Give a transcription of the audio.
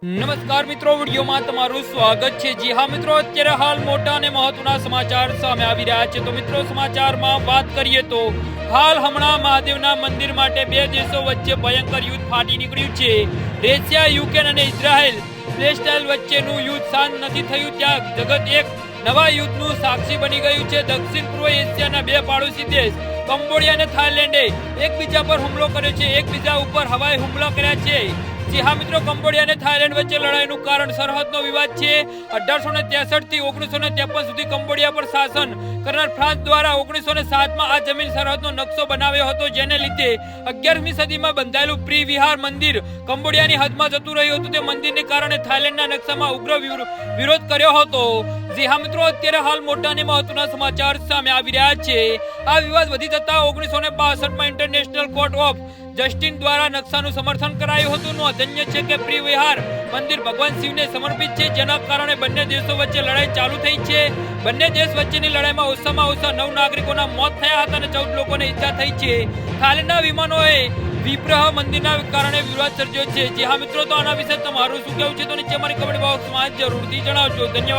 નમસ્કાર મિત્રો, વિડીયોમાં તમારું સ્વાગત છે। જી હા મિત્રો, અત્યારે હાલ મોટા અને મહત્વના સમાચાર સામે આવી રહ્યા છે। તો મિત્રો, સમાચારમાં વાત કરીએ તો હાલ હમણાં મહાદેવના મંદિર માટે બે દેશો વચ્ચે ભયંકર યુદ્ધ ફાટી નીકળ્યું છે। રશિયા, યુક્રેન અને ઇઝરાયલ પેલેસ્ટાઇન વચ્ચેનું યુદ્ધ શાંત નથી થયું ત્યાં જગત એક નવા યુદ્ધનું સાક્ષી બની ગયું છે। દક્ષિણ પૂર્વ એશિયાના બે પાડોશી દેશ કંબોડિયા અને થાઇલેન્ડે એકબીજા પર હુમલો કર્યો છે, એકબીજા ઉપર હવાઈ હુમલા કર્યા છે। જી હા મિત્રો, કંબોડિયા અને થાઇલેન્ડ વચ્ચે લડાઈનું કારણ સરહદનો વિવાદ છે। 1863 થી 1953 સુધી કંબોડિયા પર શાસન કરનાર ફ્રાન્સ દ્વારા 1907માં આ જમીન સરહદનો નકશો બનાવ્યો હતો, જેને લીધે 11મી સદીમાં બંધાયેલું પ્રી વિહાર મંદિર કંબોડિયાની હદમાં જતું રહ્યું હતું। તે મંદિરને કારણે થાઇલેન્ડના નકશામાં ઉગ્ર વિરોધ કર્યો હતો। જી હા મિત્રો, અત્યારે હાલ મોટા અને મહત્વના સમાચાર સામે આવી રહ્યા છે। આ વિવાદ વધી જતા 1962માં ઇન્ટરનેશનલ કોર્ટ ઓફ જસ્ટિસ દ્વારા નકશાનું સમર્થન કરાયું હતું। નોંધનીય છે કે પ્રી વિહાર મંદિર ભગવાન શિવને સમર્પિત છે, જેના કારણે બંને દેશો વચ્ચે લડાઈ ચાલુ થઈ છે। બંને દેશ વચ્ચેની લડાઈમાં ઓછામાં ઓછા 9 નાગરિકોના મોત થયા હતા અને 14 લોકોને ઈજા થઈ છે। થાઇલેન્ડના વિમાનોએ વિગ્રહ મંદિરના કારણે વિવાદ સર્જ્યો છે। જી હા મિત્રો, તો આના વિશે તમારું શું કહેવું છે તો નીચે મારી કમેન્ટ બોક્સમાં જરૂરથી જણાવજો। ધન્યવાદ।